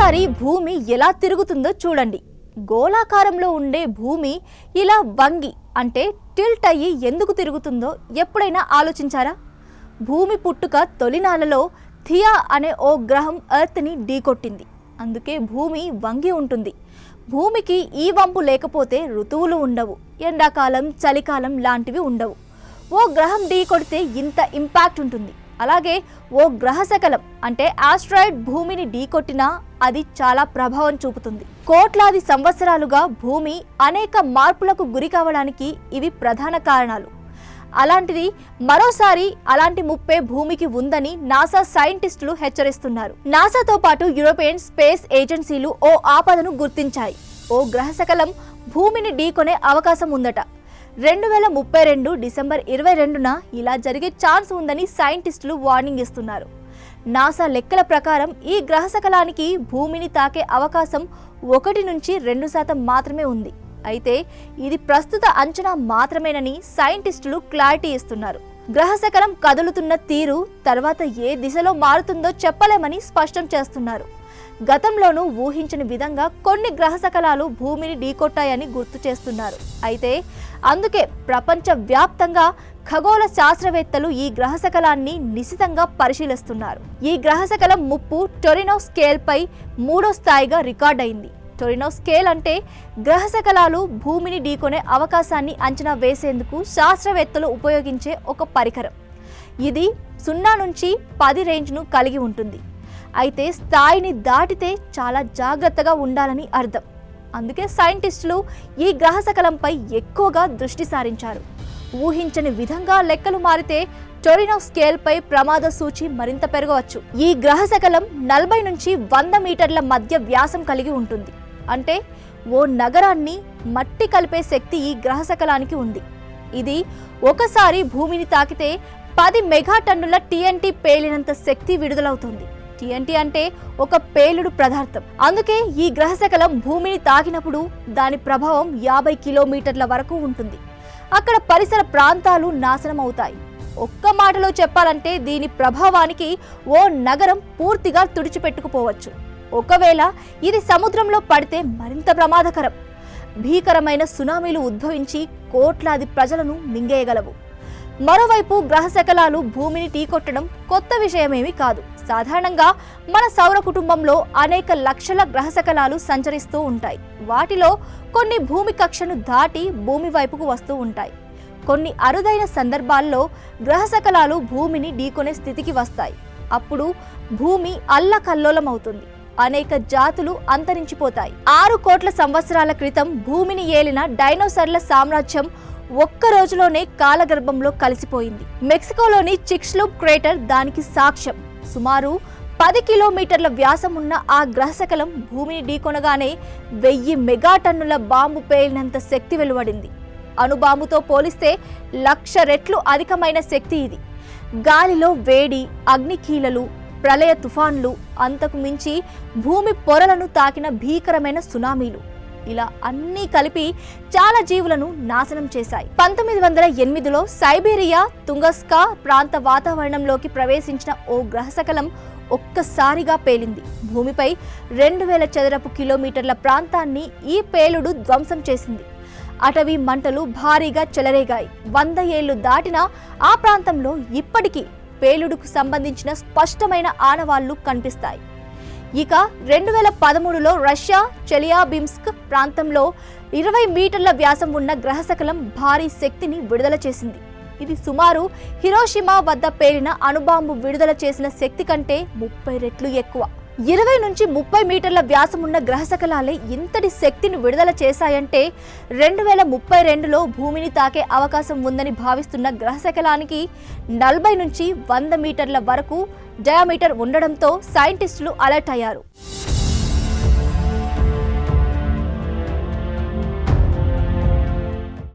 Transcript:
ఒక్కసారి భూమి ఎలా తిరుగుతుందో చూడండి. గోళాకారంలో ఉండే భూమి ఇలా వంగి అంటే టిల్ట్ అయ్యి ఎందుకు తిరుగుతుందో ఎప్పుడైనా ఆలోచించారా? భూమి పుట్టుక తొలినాళ్లలో థియా అనే ఓ గ్రహం ఎర్త్ని ఢీకొట్టింది. అందుకే భూమి వంగి ఉంటుంది. భూమికి ఈ వంపు లేకపోతే ఋతువులు ఉండవు, ఎండాకాలం చలికాలం లాంటివి ఉండవు. ఓ గ్రహం ఢీకొడితే ఇంత ఇంపాక్ట్ ఉంటుంది. అలాగే ఓ గ్రహశకలం అంటే ఆస్ట్రాయిడ్ భూమిని ఢీకొట్టినా అది చాలా ప్రభావం చూపుతుంది. కోట్లాది సంవత్సరాలుగా భూమి అనేక మార్పులకు గురి కావడానికి ఇవి ప్రధాన కారణాలు. అలాంటిది మరోసారి అలాంటి ముప్పే భూమికి ఉందని నాసా సైంటిస్టులు హెచ్చరిస్తున్నారు. నాసాతో పాటు యూరోపియన్ స్పేస్ ఏజెన్సీలు ఓ ఆపదను గుర్తించాయి. ఓ గ్రహశకలం భూమిని ఢీకొనే అవకాశం ఉందట. 2032 డిసెంబర్ 22న ఇలా జరిగే ఛాన్స్ ఉందని సైంటిస్టులు వార్నింగ్ ఇస్తున్నారు. నాసా లెక్కల ప్రకారం ఈ గ్రహశకలానికి భూమిని తాకే అవకాశం 1 నుంచి 2% మాత్రమే ఉంది. అయితే ఇది ప్రస్తుత అంచనా మాత్రమేనని సైంటిస్టులు క్లారిటీ ఇస్తున్నారు. గ్రహశకలం కదులుతున్న తీరు తర్వాత ఏ దిశలో మారుతుందో చెప్పలేమని స్పష్టం చేస్తున్నారు. గతంలోనూ ఊహించని విధంగా కొన్ని గ్రహశకలాలు భూమిని ఢీకొట్టాయని గుర్తు చేస్తున్నారు. అయితే అందుకే ప్రపంచ వ్యాప్తంగా ఖగోళ శాస్త్రవేత్తలు ఈ గ్రహశకలాన్ని నిశితంగా పరిశీలిస్తున్నారు. ఈ గ్రహశకలం ముప్పు టొరినో స్కేల్ పై 3వ స్థాయిగా రికార్డయింది. టొరినో స్కేల్ అంటే గ్రహశకలాలు భూమిని ఢీకొనే అవకాశాన్ని అంచనా వేసేందుకు శాస్త్రవేత్తలు ఉపయోగించే ఒక పరికరం. ఇది 0 నుంచి 10 రేంజ్ను కలిగి ఉంటుంది. అయితే స్థాయిని దాటితే చాలా జాగ్రత్తగా ఉండాలని అర్థం. అందుకే సైంటిస్టులు ఈ గ్రహశకలంపై ఎక్కువగా దృష్టి సారించారు. ఊహించని విధంగా లెక్కలు మారితే టొరినో స్కేల్ పై ప్రమాద సూచి మరింత పెరగవచ్చు. ఈ గ్రహశకలం 40 నుంచి 100 మీటర్ల మధ్య వ్యాసం కలిగి ఉంటుంది. అంటే ఓ నగరాన్ని మట్టి కలిపే శక్తి ఈ గ్రహశకలానికి ఉంది. ఇది ఒకసారి భూమిని తాకితే 10 మెగాటన్నుల TNT పేలినంత శక్తి విడుదలవుతుంది. TNT అంటే ఒక పేలుడు పదార్థం. అందుకే ఈ గ్రహశకలం భూమిని తాకినప్పుడు దాని ప్రభావం 50 కిలోమీటర్ల వరకు ఉంటుంది. అక్కడ పరిసర ప్రాంతాలు నాశనం అవుతాయి. ఒక్క మాటలో చెప్పాలంటే దీని ప్రభావానికి ఓ నగరం పూర్తిగా తుడిచిపెట్టుకుపోవచ్చు. ఒకవేళ ఇది సముద్రంలో పడితే మరింత ప్రమాదకరం. భీకరమైన సునామీలు ఉద్భవించి కోట్లాది ప్రజలను మింగేయగలవు. మరోవైపు గ్రహశకలాలు భూమిని ఢీకొట్టడం కొత్త విషయమేమీ కాదు. సాధారణంగా మన సౌర కుటుంబంలో అనేక లక్షల గ్రహశకలాలు సంచరిస్తూ ఉంటాయి. వాటిలో కొన్ని భూమి కక్షను దాటి భూమి వైపుకు వస్తూ ఉంటాయి. కొన్ని అరుదైన సందర్భాల్లో గ్రహశకలాలు భూమిని ఢీకొనే స్థితికి వస్తాయి. అప్పుడు భూమి అల్లకల్లోలం అవుతుంది. అనేక జాతులు అంతరించిపోతాయి. 6 కోట్ల సంవత్సరాల క్రితం భూమిని ఏలిన డైనోసార్ల సామ్రాజ్యం ఒక్క రోజులోనే కాలగర్భంలో కలిసిపోయింది. మెక్సికోలోని చిక్స్లూప్ క్రేటర్ దానికి సాక్ష్యం. సుమారు 10 కిలోమీటర్ల వ్యాసం ఉన్న ఆ గ్రహశకలం భూమిని ఢీకొనగానే 1000 మెగాటన్నుల బాంబు పేలినంత శక్తి వెలువడింది. అణుబాంబుతో పోలిస్తే 1,00,000 రెట్లు అధికమైన శక్తి ఇది. గాలిలో వేడి, అగ్నికీలలు, ప్రళయ తుఫాన్లు, అంతకు మించి భూమి పొరలను తాకిన భీకరమైన సునామీలు, ఇలా అన్నీ కలిపి చాలా జీవులను నాశనం చేశాయి. 1908లో సైబీరియా తుంగస్కా ప్రాంత వాతావరణంలోకి ప్రవేశించిన ఓ గ్రహశకలం ఒక్కసారిగా పేలింది. భూమిపై 2000 చదరపు కిలోమీటర్ల ప్రాంతాన్ని ఈ పేలుడు ధ్వంసం చేసింది. అటవీ మంటలు భారీగా చెలరేగాయి. 100 ఏళ్లు దాటినా ఆ ప్రాంతంలో ఇప్పటికీ పేలుడుకు సంబంధించిన స్పష్టమైన ఆనవాళ్లు కనిపిస్తాయి. ఇక 2013లో రష్యా చెలియాబింస్క్ ప్రాంతంలో 20 మీటర్ల వ్యాసం ఉన్న గ్రహశకలం భారీ శక్తిని విడుదల చేసింది. ఇది సుమారు హిరోషిమా వద్ద పేలిన అణుబాంబు విడుదల చేసిన శక్తి కంటే 30 రెట్లు ఎక్కువ. 20 నుంచి 30 మీటర్ల వ్యాసం ఉన్న గ్రహశకలాలే ఇంతటి శక్తిని విడుదల చేశాయంటే 2032లో భూమిని తాకే అవకాశం ఉందని భావిస్తున్న గ్రహశకలానికి 40 నుంచి 100 మీటర్ల వరకు డయామీటర్ ఉండడంతో సైంటిస్టులు అలర్ట్ అయ్యారు.